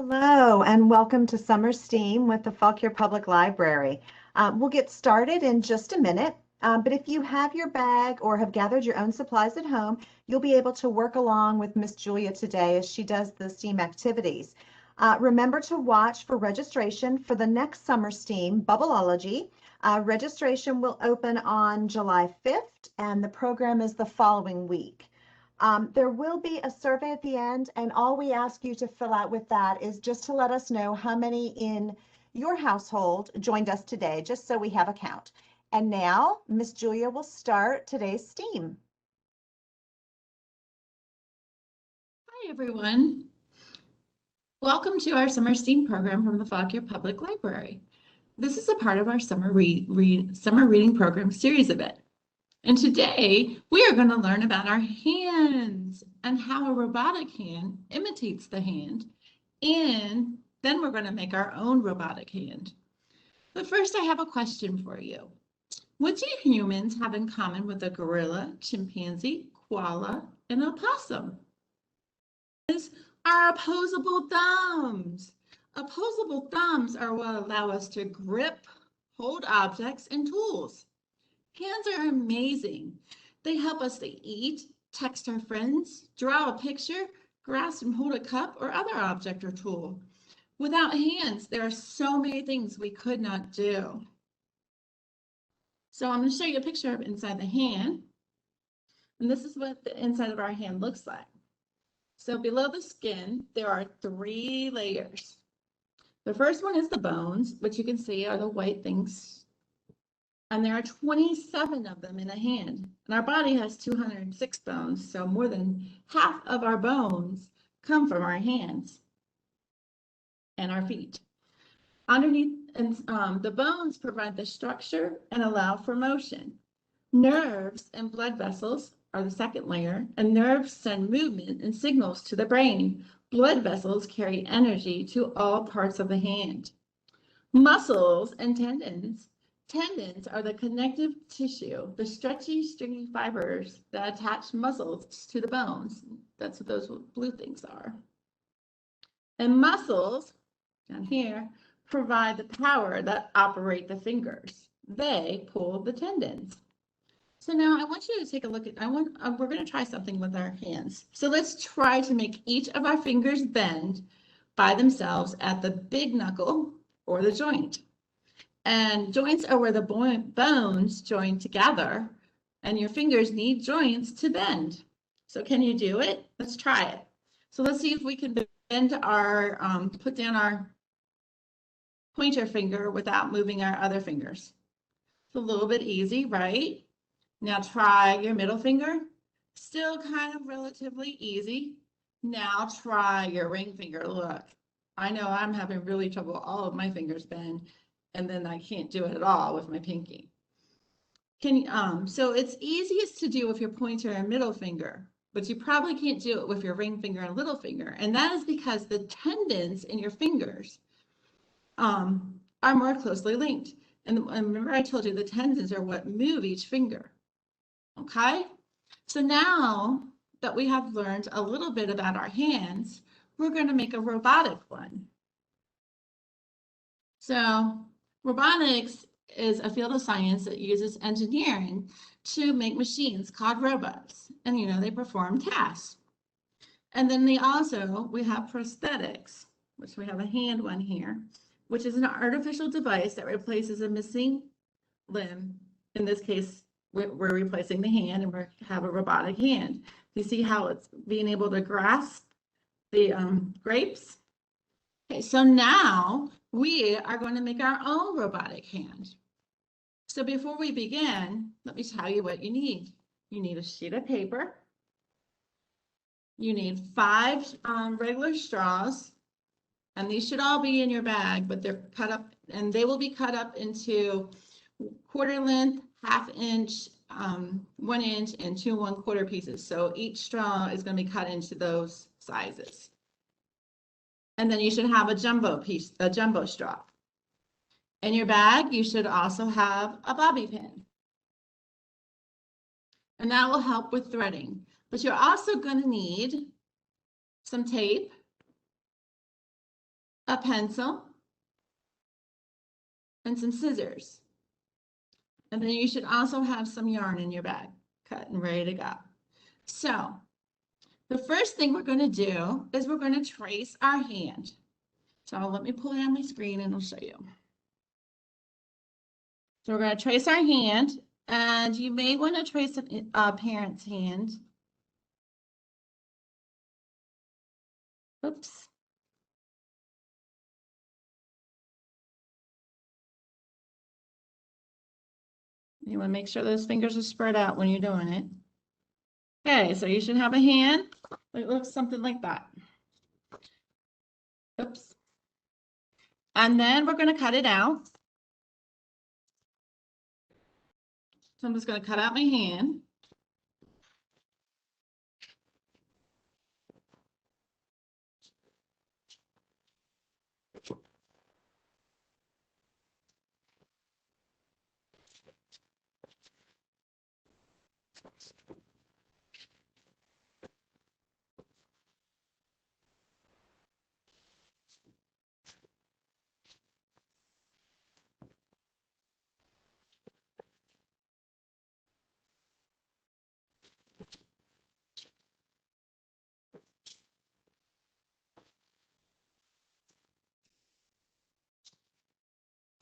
Hello, and welcome to Summer STEAM with the Fauquier Public Library. We'll get started in just a minute, but if you have your bag or have gathered your own supplies at home, you'll be able to work along with Miss Julia today as she does the STEAM activities. Remember to watch for registration for the next Summer STEAM, Bubbleology. Registration will open on July 5th, and the program is the following week. There will be a survey at the end, and all we ask you to fill out with that is just to let us know how many in your household joined us today, just so we have a count. And now, Miss Julia will start today's STEAM. Hi, everyone. Welcome to our Summer STEAM program from the Fauquier Public Library. This is a part of our Summer Reading Program series event. And today we are going to learn about our hands and how a robotic hand imitates the hand. And then we're going to make our own robotic hand. But first, I have a question for you. What do humans have in common with a gorilla, chimpanzee, koala, and opossum? Are opposable thumbs. Opposable thumbs are what allow us to grip, hold objects, and tools. Hands are amazing. They help us to eat, text our friends, draw a picture, grasp and hold a cup or other object or tool. Without hands, there are so many things we could not do. So I'm going to show you a picture of inside the hand. And this is what the inside of our hand looks like. So below the skin, there are 3 layers. The first one is the bones, which you can see are the white things. And there are 27 of them in a hand. And our body has 206 bones, so more than half of our bones come from our hands and our feet. Underneath, the bones provide the structure and allow for motion. Nerves and blood vessels are the second layer, and nerves send movement and signals to the brain. Blood vessels carry energy to all parts of the hand. Muscles and tendons. Tendons are the connective tissue, the stretchy, stringy fibers that attach muscles to the bones. That's what those blue things are. And muscles, down here, provide the power that operate the fingers. They pull the tendons. So now I want you to take a look at, we're going to try something with our hands. So let's try to make each of our fingers bend by themselves at the big knuckle or the joint. And joints are where the bones join together, and your fingers need joints to bend. So can you do it? Let's try it. So let's see if we can bend our, put down our pointer finger without moving our other fingers. It's a little bit easy, right? Now try your middle finger. Still kind of relatively easy. Now try your ring finger. Look, I know I'm having really trouble. All of my fingers bend, and then I can't do it at all with my pinky. So it's easiest to do with your pointer and middle finger, but you probably can't do it with your ring finger and little finger. And that is because the tendons in your fingers are more closely linked. And remember I told you the tendons are what move each finger. Okay, so now that we have learned a little bit about our hands, we're going to make a robotic one. So robotics is a field of science that uses engineering to make machines called robots. And they perform tasks. And then we have prosthetics, which we have a hand one here, which is an artificial device that replaces a missing limb. In this case, we're replacing the hand, and we have a robotic hand. You see how it's being able to grasp the grapes? Okay, so now we are going to make our own robotic hand. So before we begin, let me tell you what you need. You need a sheet of paper. You need 5 regular straws, and these should all be in your bag, but they're cut up, and they will be cut up into 1/4 length, 1/2 inch, 1 inch, and 2 1/4 pieces. So each straw is going to be cut into those sizes. And then you should have a jumbo straw. In your bag, you should also have a bobby pin. And that will help with threading. But you're also going to need some tape a pencil, and some scissors. And then you should also have some yarn in your bag, cut and ready to go. So the first thing we're going to do is we're going to trace our hand. So let me pull it on my screen and I'll show you. So we're going to trace our hand, and you may want to trace a parent's hand. Oops. You want to make sure those fingers are spread out when you're doing it. Okay, so you should have a hand that looks something like that. Oops. And then we're going to cut it out. So I'm just going to cut out my hand.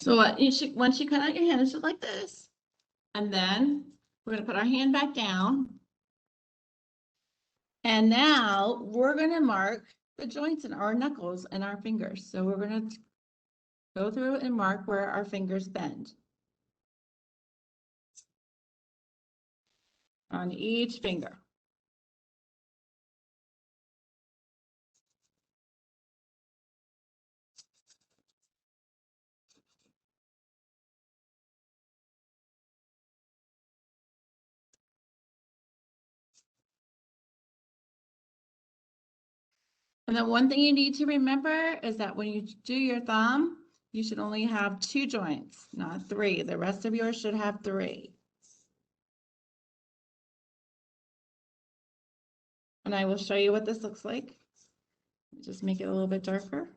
So once you cut out your hand, it's just like this. And then we're going to put our hand back down. And now we're going to mark the joints in our knuckles and our fingers. So we're going to go through and mark where our fingers bend on each finger. And then one thing you need to remember is that when you do your thumb, you should only have 2 joints, not 3. The rest of yours should have 3. And I will show you what this looks like. Just make it a little bit darker.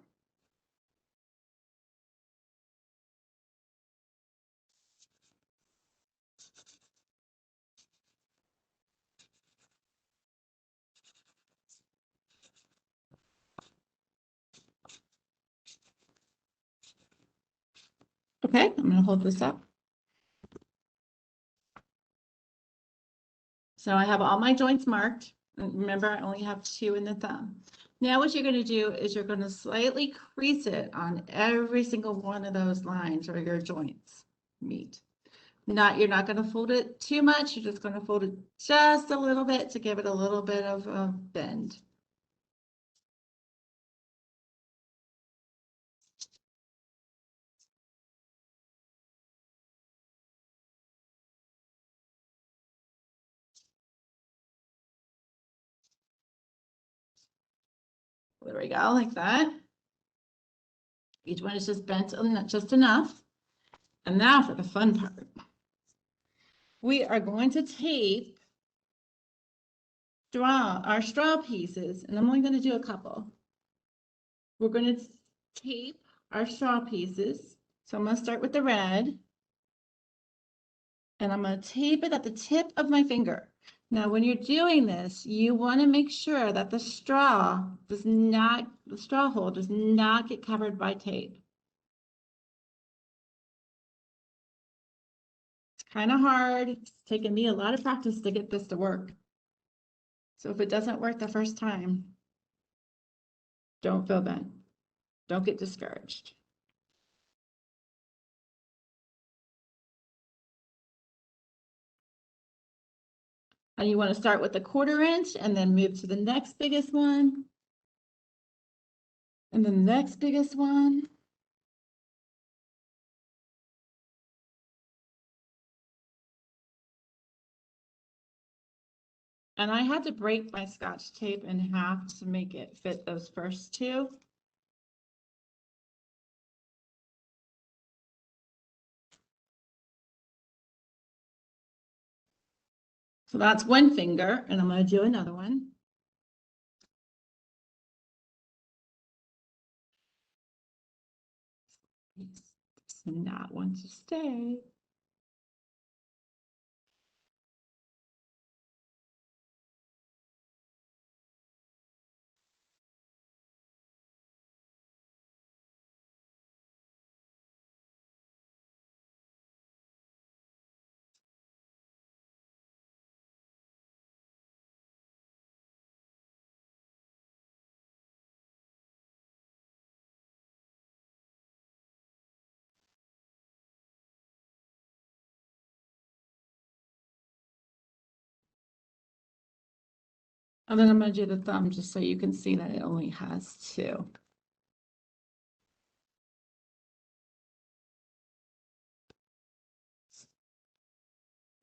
Okay, I'm going to hold this up. So I have all my joints marked. And remember, I only have 2 in the thumb. Now what you're going to do is you're going to slightly crease it on every single one of those lines where your joints meet. You're not going to fold it too much. You're just going to fold it just a little bit to give it a little bit of a bend. There we go, like that. Each one is just bent just enough. And now for the fun part. We are going to tape our straw pieces, and I'm only going to do a couple. We're going to tape our straw pieces. So I'm going to start with the red, and I'm going to tape it at the tip of my finger. Now, when you're doing this, you want to make sure that the straw hole does not get covered by tape. It's kind of hard. It's taken me a lot of practice to get this to work. So if it doesn't work the first time, don't feel bad. Don't get discouraged. And you want to start with the 1/4 inch and then move to the next biggest one. And the next biggest one. And I had to break my Scotch tape in half to make it fit those first 2. So that's one finger, and I'm going to do another one. So not want to stay. And then I'm going to do the thumb just so you can see that it only has two.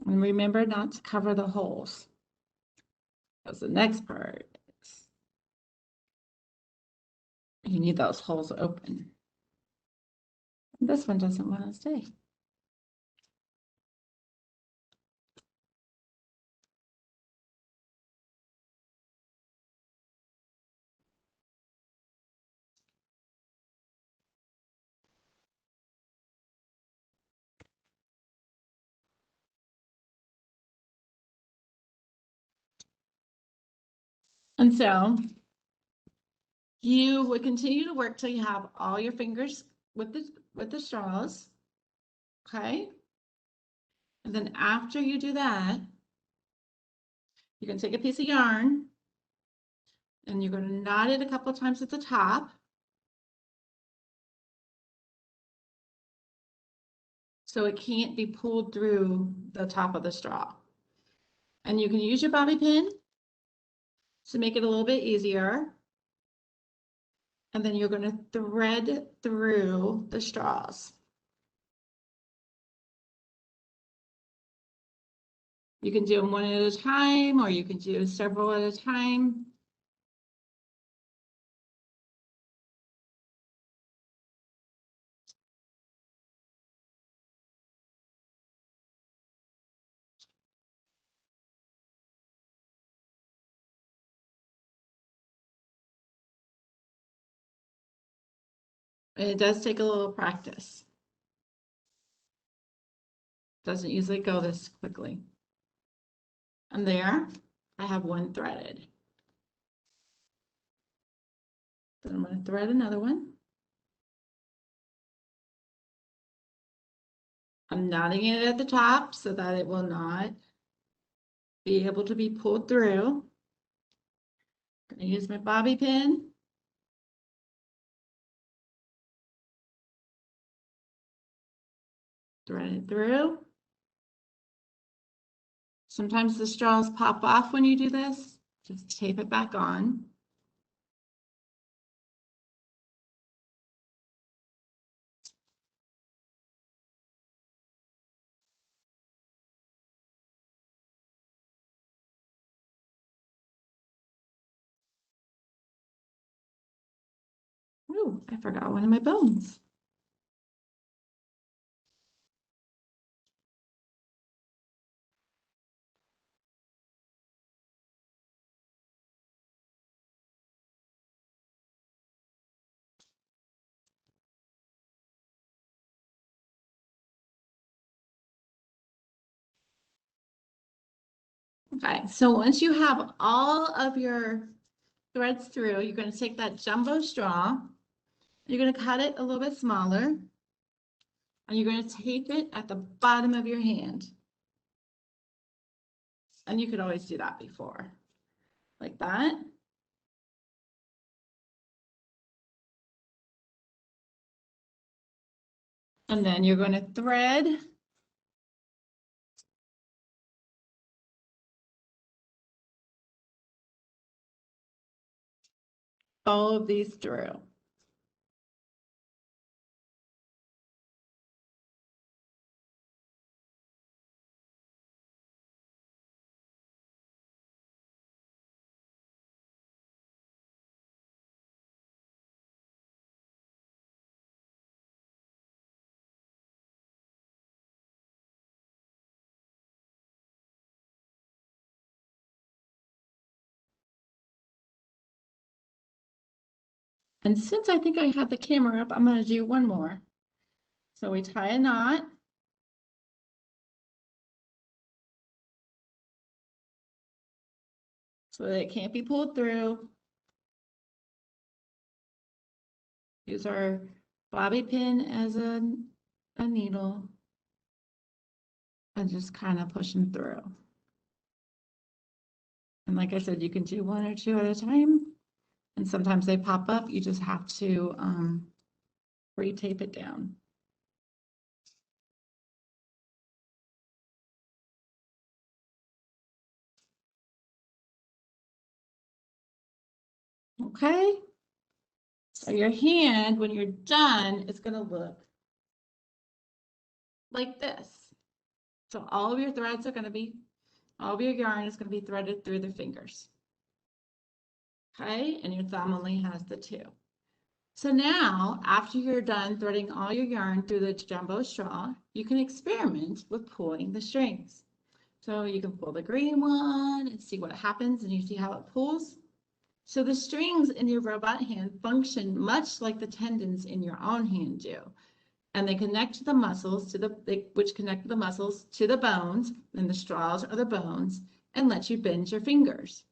And remember not to cover the holes. Because the next part is you need those holes open. This one doesn't want to stay. And so you would continue to work till you have all your fingers with the straws. Okay. And then after you do that, you're going to take a piece of yarn and you're going to knot it a couple of times at the top. So it can't be pulled through the top of the straw. And you can use your bobby pin to make it a little bit easier. And then you're going to thread through the straws. You can do them one at a time, or you can do several at a time. And it does take a little practice. Doesn't usually go this quickly. And there, I have one threaded. Then I'm going to thread another one. I'm knotting it at the top so that it will not be able to be pulled through. I'm going to use my bobby pin. Thread it through. Sometimes the straws pop off when you do this. Just tape it back on. Ooh, I forgot one of my bones. Okay, so once you have all of your threads through, you're going to take that jumbo straw, you're going to cut it a little bit smaller, and you're going to tape it at the bottom of your hand. And you could always do that before, like that. And then you're going to thread all of these through. And since I think I have the camera up, I'm going to do one more. So we tie a knot. So that it can't be pulled through. Use our bobby pin as a needle and just kind of push them through. And like I said, you can do one or two at a time. And sometimes they pop up. You just have to re-tape it down. Okay. So your hand, when you're done, is going to look like this. So all of your threads are going to be, all of your yarn is going to be threaded through the fingers. Okay, and your thumb only has the two. So now, after you're done threading all your yarn through the jumbo straw, you can experiment with pulling the strings. So you can pull the green one and see what happens, and you see how it pulls. So the strings in your robot hand function much like the tendons in your own hand do. And they connect to the muscles, which connect the muscles to the bones, and the straws are the bones, and let you bend your fingers.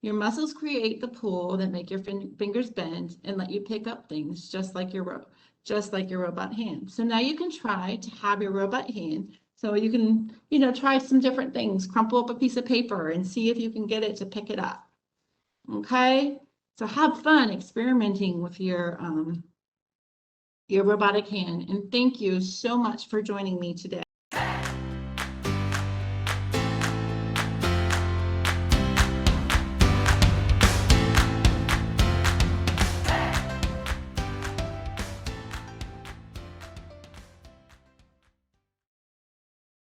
Your muscles create the pull that make your fingers bend and let you pick up things just like your robot hand. So now you can try to have your robot hand. So you can, try some different things. Crumple up a piece of paper and see if you can get it to pick it up. Okay? So have fun experimenting with your robotic hand. And thank you so much for joining me today.